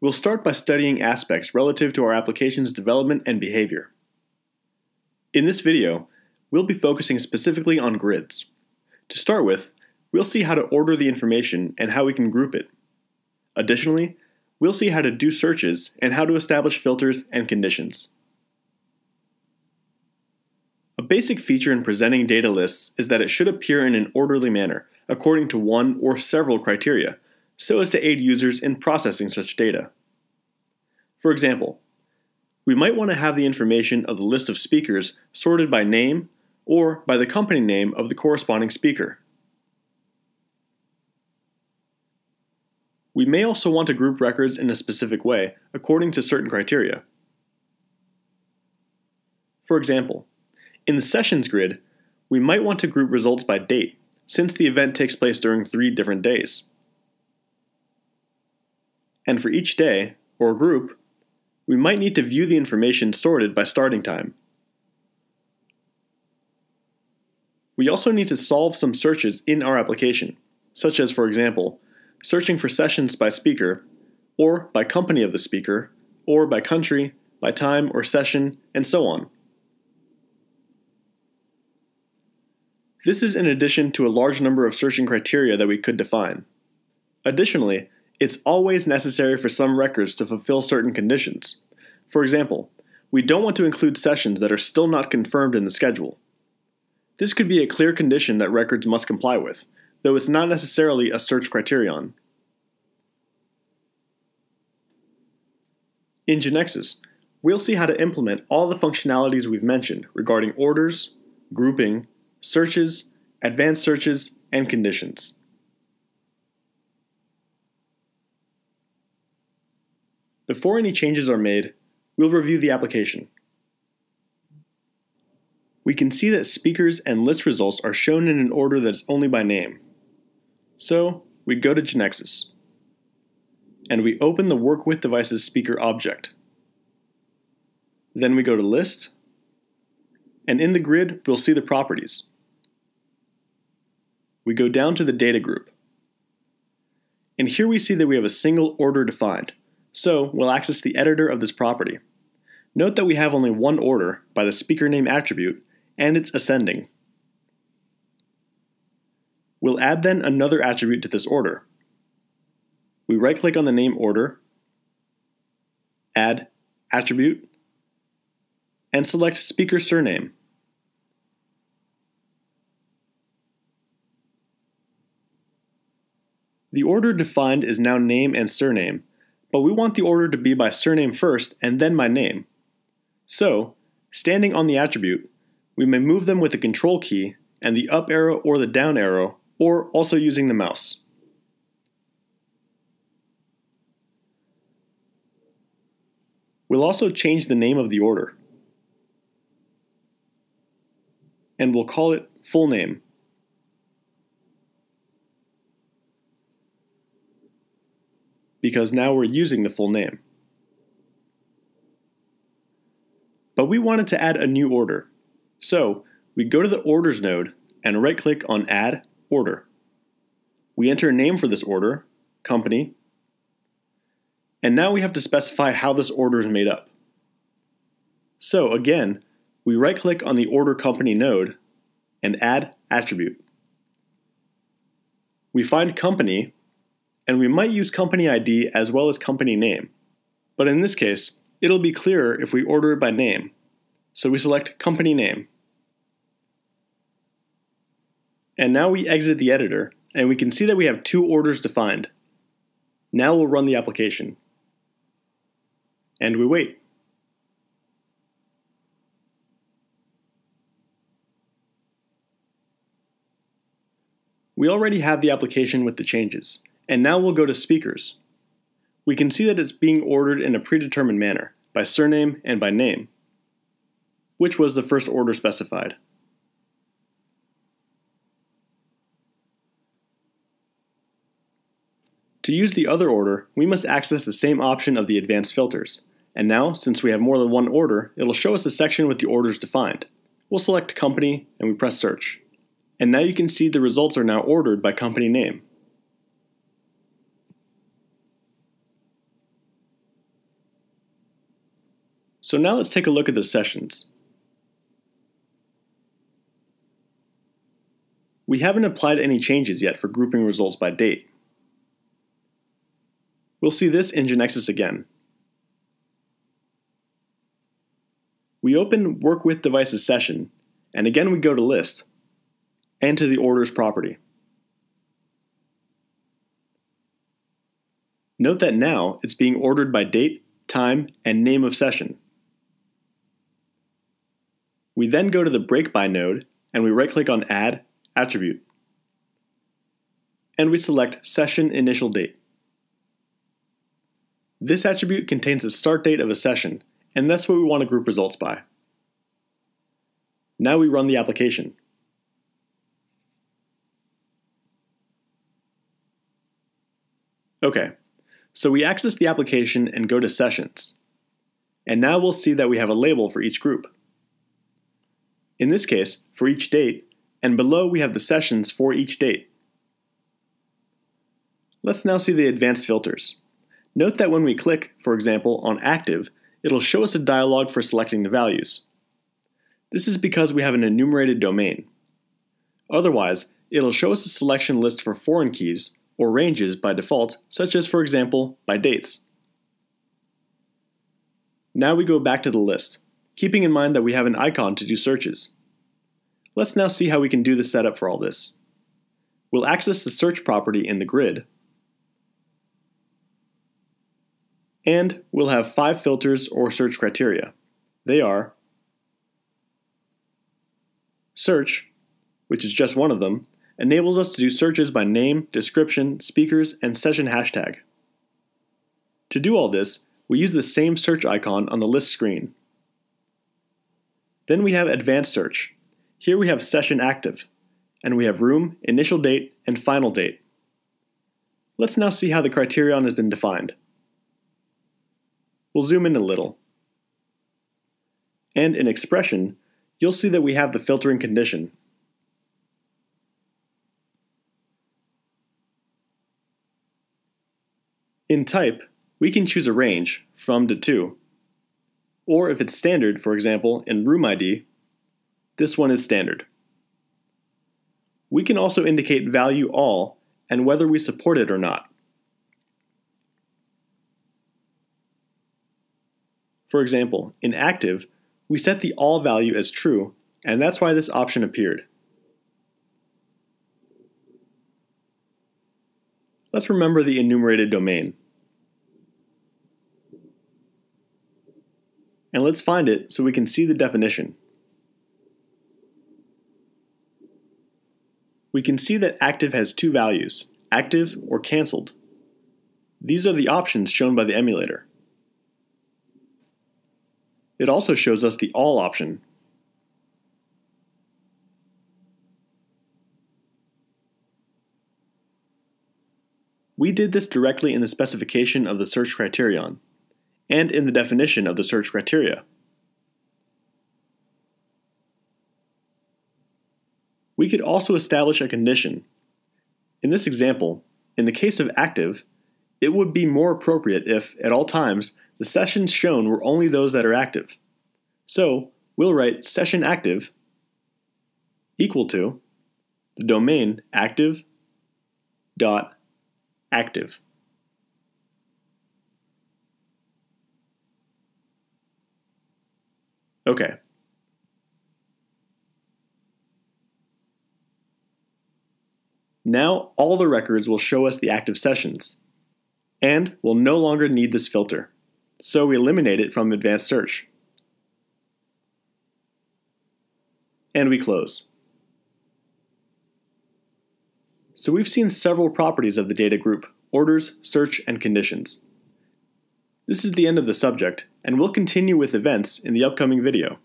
We'll start by studying aspects relative to our application's development and behavior. In this video, we'll be focusing specifically on grids. To start with, we'll see how to order the information and how we can group it. Additionally, we'll see how to do searches and how to establish filters and conditions. A basic feature in presenting data lists is that it should appear in an orderly manner, according to one or several criteria, so as to aid users in processing such data. For example, we might want to have the information of the list of speakers sorted by name or by the company name of the corresponding speaker. We may also want to group records in a specific way according to certain criteria. For example, in the Sessions grid, we might want to group results by date, since the event takes place during 3 different days. And for each day, or group, we might need to view the information sorted by starting time. We also need to solve some searches in our application, such as, for example, searching for sessions by speaker, or by company of the speaker, or by country, by time or session, and so on. This is in addition to a large number of searching criteria that we could define. Additionally, it's always necessary for some records to fulfill certain conditions. For example, we don't want to include sessions that are still not confirmed in the schedule. This could be a clear condition that records must comply with, though it's not necessarily a search criterion. In GeneXus, we'll see how to implement all the functionalities we've mentioned regarding orders, grouping, searches, advanced searches, and conditions. Before any changes are made, we'll review the application. We can see that speakers and list results are shown in an order that is only by name. So, we go to GeneXus, and we open the Work With Devices speaker object. Then we go to List, and in the grid, we'll see the properties. We go down to the data group. And here we see that we have a single order defined, so we'll access the editor of this property. Note that we have only one order by the speaker name attribute, and it's ascending. We'll add then another attribute to this order. We right-click on the name order, add attribute, and select speaker surname. The order defined is now name and surname, but we want the order to be by surname first and then by name. So, standing on the attribute, we may move them with the Control key and the up arrow or the down arrow, or also using the mouse. We'll also change the name of the order, and we'll call it full name. Because now we're using the full name. But we wanted to add a new order. So we go to the Orders node and right-click on Add Order. We enter a name for this order, company, and now we have to specify how this order is made up. So again, we right-click on the Order Company node and add attribute. We find company, and we might use company ID as well as company name. But in this case, it'll be clearer if we order it by name. So we select company name. And now we exit the editor, and we can see that we have 2 orders defined. Now we'll run the application. And we wait. We already have the application with the changes. And now we'll go to speakers. We can see that it's being ordered in a predetermined manner, by surname and by name, which was the first order specified. To use the other order, we must access the same option of the advanced filters. And now, since we have more than one order, it'll show us a section with the orders defined. We'll select company and we press search. And now you can see the results are now ordered by company name. So now let's take a look at the sessions. We haven't applied any changes yet for grouping results by date. We'll see this in Genexus again. We open Work with Devices session, and again we go to List, and to the Orders property. Note that now it's being ordered by date, time, and name of session. We then go to the Break By node, and we right-click on Add Attribute. And we select Session Initial Date. This attribute contains the start date of a session, and that's what we want to group results by. Now we run the application. Okay, so we access the application and go to Sessions. And now we'll see that we have a label for each group. In this case, for each date, and below we have the sessions for each date. Let's now see the advanced filters. Note that when we click, for example, on Active, it'll show us a dialog for selecting the values. This is because we have an enumerated domain. Otherwise, it'll show us a selection list for foreign keys or ranges by default, such as, for example, by dates. Now we go back to the list, keeping in mind that we have an icon to do searches. Let's now see how we can do the setup for all this. We'll access the search property in the grid, and we'll have 5 filters or search criteria. They are Search, which is just one of them, enables us to do searches by name, description, speakers, and session hashtag. To do all this, we use the same search icon on the list screen. Then we have Advanced Search. Here we have Session Active, and we have room, initial date, and final date. Let's now see how the criterion has been defined. We'll zoom in a little. And in Expression, you'll see that we have the filtering condition. In Type, we can choose a range, from to 2. Or if it's standard, for example, in Room ID, this one is standard. We can also indicate value all and whether we support it or not. For example, in Active, we set the all value as true, and that's why this option appeared. Let's remember the enumerated domain. And let's find it so we can see the definition. We can see that Active has 2 values, active or canceled. These are the options shown by the emulator. It also shows us the all option. We did this directly in the specification of the search criterion, and in the definition of the search criteria. We could also establish a condition. In this example, in the case of active, it would be more appropriate if, at all times, the sessions shown were only those that are active. So, we'll write session active equal to the domain active dot active. Okay. Now all the records will show us the active sessions, and we'll no longer need this filter, so we eliminate it from Advanced Search. And we close. So we've seen several properties of the data group: orders, search, and conditions. This is the end of the subject, and we'll continue with events in the upcoming video.